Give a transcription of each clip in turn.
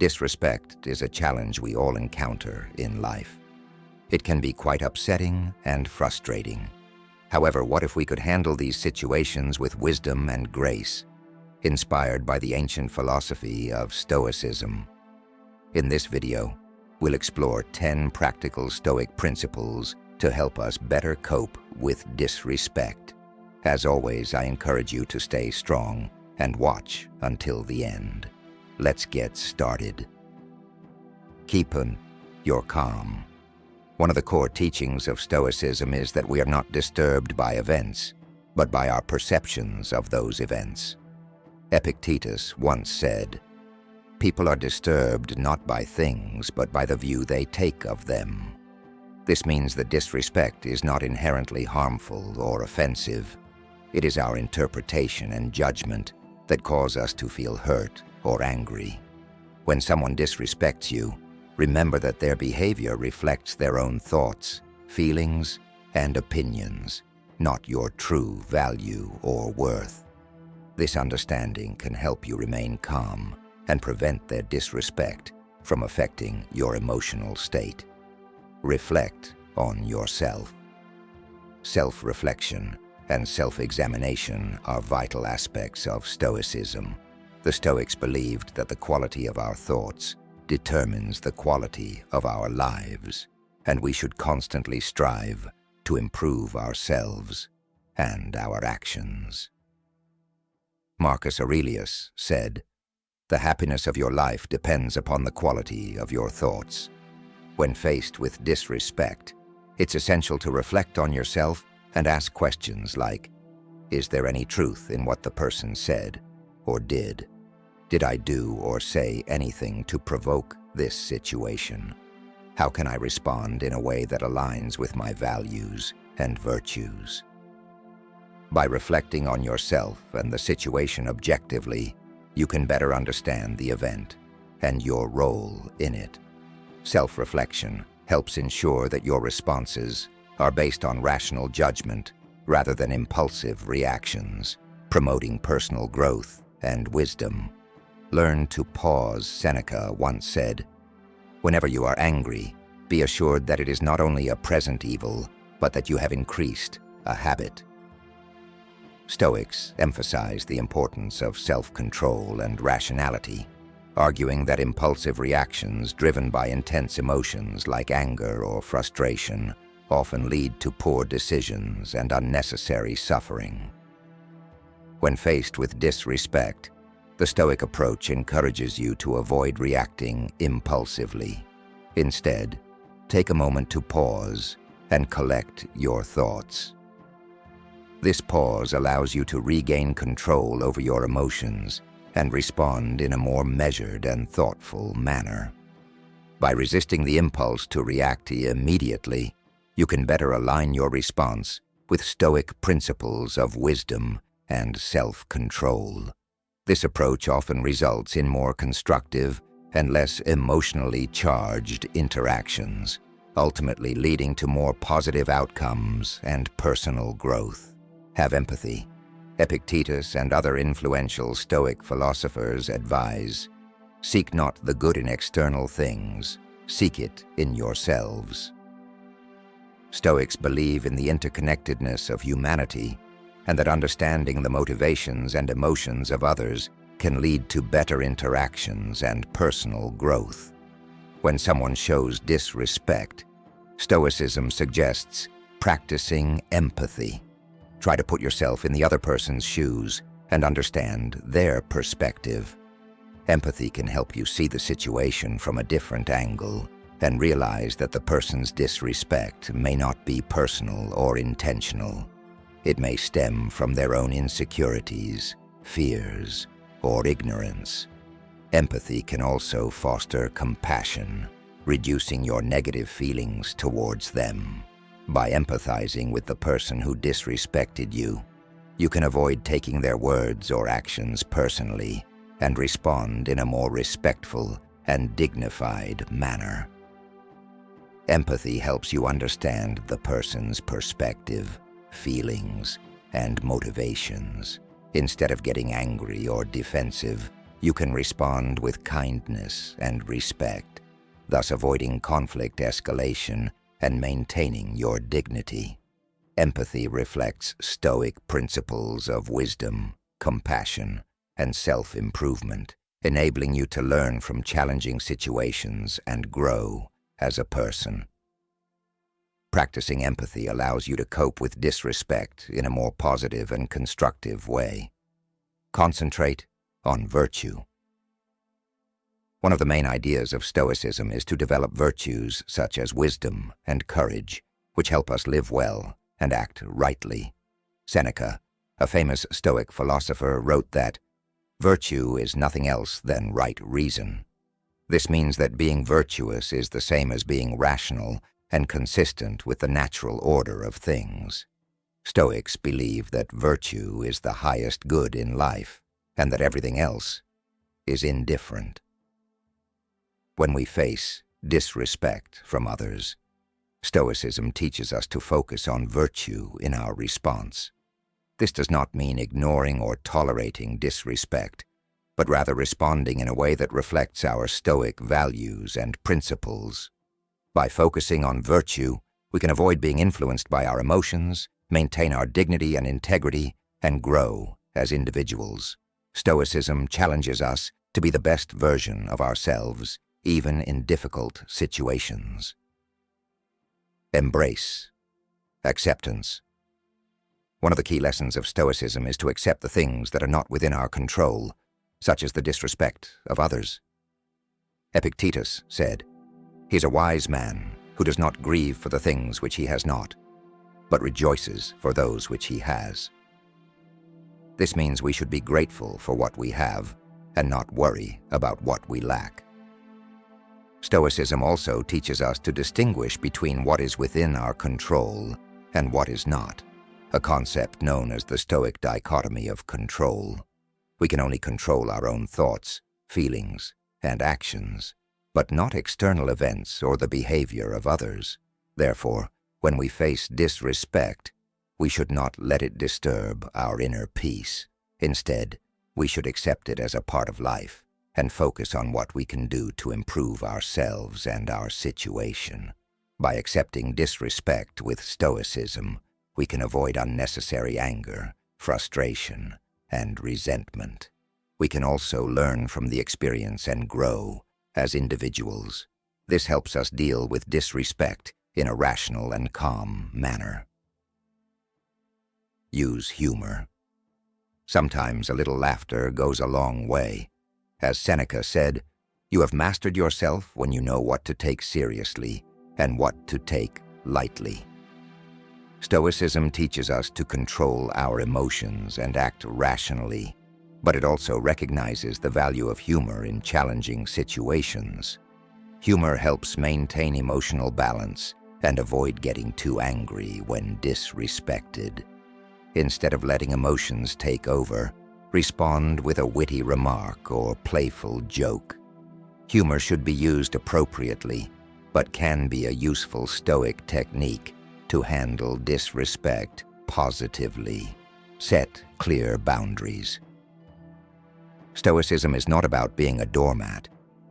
Disrespect is a challenge we all encounter in life. It can be quite upsetting and frustrating. However, what if we could handle these situations with wisdom and grace, inspired by the ancient philosophy of Stoicism? In this video, we'll explore 10 practical Stoic principles to help us better cope with disrespect. As always, I encourage you to stay strong and watch until the end. Let's get started. Keep your calm. One of the core teachings of Stoicism is that we are not disturbed by events, but by our perceptions of those events. Epictetus once said, "People are disturbed not by things, but by the view they take of them." This means that disrespect is not inherently harmful or offensive. It is our interpretation and judgment that cause us to feel hurt or angry. When someone disrespects you, remember that their behavior reflects their own thoughts, feelings, and opinions, not your true value or worth. This understanding can help you remain calm and prevent their disrespect from affecting your emotional state. Reflect on yourself. Self-reflection and self-examination are vital aspects of Stoicism. The Stoics believed that the quality of our thoughts determines the quality of our lives, and we should constantly strive to improve ourselves and our actions. Marcus Aurelius said, "The happiness of your life depends upon the quality of your thoughts." When faced with disrespect, it's essential to reflect on yourself and ask questions like, is there any truth in what the person said or did? Did I do or say anything to provoke this situation? How can I respond in a way that aligns with my values and virtues? By reflecting on yourself and the situation objectively, you can better understand the event and your role in it. Self-reflection helps ensure that your responses are based on rational judgment rather than impulsive reactions, promoting personal growth and wisdom. Learn to pause, Seneca once said. Whenever you are angry, be assured that it is not only a present evil, but that you have increased a habit. Stoics emphasize the importance of self-control and rationality, arguing that impulsive reactions driven by intense emotions like anger or frustration often lead to poor decisions and unnecessary suffering. When faced with disrespect, the Stoic approach encourages you to avoid reacting impulsively. Instead, take a moment to pause and collect your thoughts. This pause allows you to regain control over your emotions and respond in a more measured and thoughtful manner. By resisting the impulse to react immediately, you can better align your response with Stoic principles of wisdom and self-control. This approach often results in more constructive and less emotionally charged interactions, ultimately leading to more positive outcomes and personal growth. Have empathy. Epictetus and other influential Stoic philosophers advise, "Seek not the good in external things, seek it in yourselves." Stoics believe in the interconnectedness of humanity and that understanding the motivations and emotions of others can lead to better interactions and personal growth. When someone shows disrespect, Stoicism suggests practicing empathy. Try to put yourself in the other person's shoes and understand their perspective. Empathy can help you see the situation from a different angle and realize that the person's disrespect may not be personal or intentional. It may stem from their own insecurities, fears, or ignorance. Empathy can also foster compassion, reducing your negative feelings towards them. By empathizing with the person who disrespected you, you can avoid taking their words or actions personally and respond in a more respectful and dignified manner. Empathy helps you understand the person's perspective, feelings, and motivations. Instead of getting angry or defensive, you can respond with kindness and respect, thus avoiding conflict escalation and maintaining your dignity. Empathy reflects Stoic principles of wisdom, compassion, and self-improvement, enabling you to learn from challenging situations and grow as a person. Practicing empathy allows you to cope with disrespect in a more positive and constructive way. Concentrate on virtue. One of the main ideas of Stoicism is to develop virtues such as wisdom and courage, which help us live well and act rightly. Seneca, a famous Stoic philosopher, wrote that, "Virtue is nothing else than right reason." This means that being virtuous is the same as being rational and consistent with the natural order of things. Stoics believe that virtue is the highest good in life, and that everything else is indifferent. When we face disrespect from others, Stoicism teaches us to focus on virtue in our response. This does not mean ignoring or tolerating disrespect, but rather responding in a way that reflects our Stoic values and principles. By focusing on virtue, we can avoid being influenced by our emotions, maintain our dignity and integrity, and grow as individuals. Stoicism challenges us to be the best version of ourselves, even in difficult situations. Embrace. Acceptance. One of the key lessons of Stoicism is to accept the things that are not within our control, such as the disrespect of others. Epictetus said, "He is a wise man who does not grieve for the things which he has not, but rejoices for those which he has." This means we should be grateful for what we have and not worry about what we lack. Stoicism also teaches us to distinguish between what is within our control and what is not, a concept known as the Stoic dichotomy of control. We can only control our own thoughts, feelings, and actions, but not external events or the behavior of others. Therefore, when we face disrespect, we should not let it disturb our inner peace. Instead, we should accept it as a part of life and focus on what we can do to improve ourselves and our situation. By accepting disrespect with Stoicism, we can avoid unnecessary anger, frustration, and resentment. We can also learn from the experience and grow as individuals. This helps us deal with disrespect in a rational and calm manner. Use humor. Sometimes a little laughter goes a long way. As Seneca said, "You have mastered yourself when you know what to take seriously and what to take lightly." Stoicism teaches us to control our emotions and act rationally, but it also recognizes the value of humor in challenging situations. Humor helps maintain emotional balance and avoid getting too angry when disrespected. Instead of letting emotions take over, respond with a witty remark or playful joke. Humor should be used appropriately, but can be a useful Stoic technique to handle disrespect positively. Set clear boundaries. Stoicism is not about being a doormat.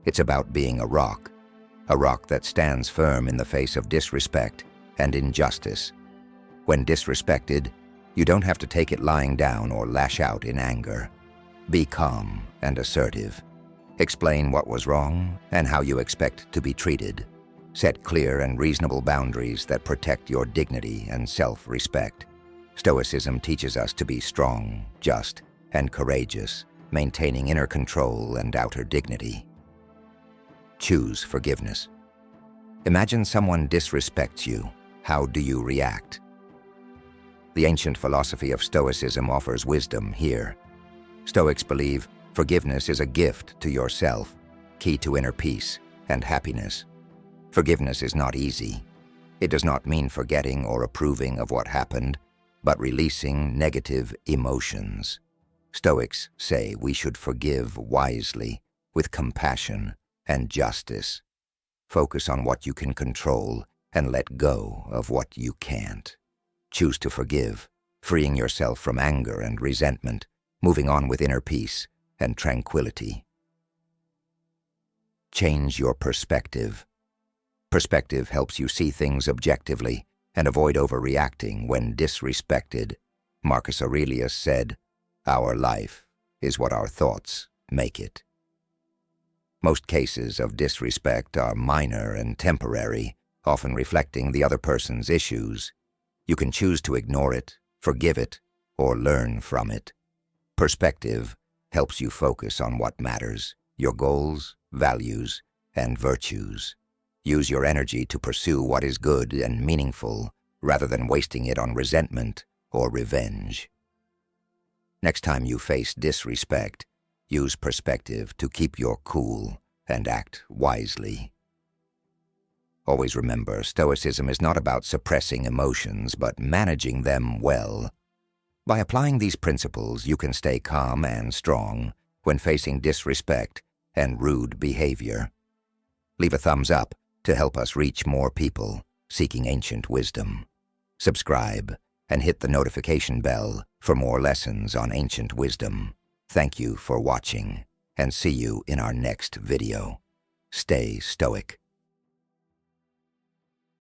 It's about being a rock that stands firm in the face of disrespect and injustice. When disrespected, you don't have to take it lying down or lash out in anger. Be calm and assertive. Explain what was wrong and how you expect to be treated. Set clear and reasonable boundaries that protect your dignity and self-respect. Stoicism teaches us to be strong, just, and courageous, maintaining inner control and outer dignity. Choose forgiveness. Imagine someone disrespects you. How do you react? The ancient philosophy of Stoicism offers wisdom here. Stoics believe forgiveness is a gift to yourself, key to inner peace and happiness. Forgiveness is not easy. It does not mean forgetting or approving of what happened, but releasing negative emotions. Stoics say we should forgive wisely, with compassion and justice. Focus on what you can control and let go of what you can't. Choose to forgive, freeing yourself from anger and resentment, moving on with inner peace, and tranquility. Change your perspective. Perspective helps you see things objectively and avoid overreacting when disrespected. Marcus Aurelius said, "Our life is what our thoughts make it." Most cases of disrespect are minor and temporary, often reflecting the other person's issues. You can choose to ignore it, forgive it, or learn from it. Perspective helps you focus on what matters, your goals, values, and virtues. Use your energy to pursue what is good and meaningful, rather than wasting it on resentment or revenge. Next time you face disrespect, use perspective to keep your cool and act wisely. Always remember, Stoicism is not about suppressing emotions, but managing them well. By applying these principles, you can stay calm and strong when facing disrespect and rude behavior. Leave a thumbs up to help us reach more people seeking ancient wisdom. Subscribe and hit the notification bell for more lessons on ancient wisdom. Thank you for watching, and see you in our next video. Stay stoic.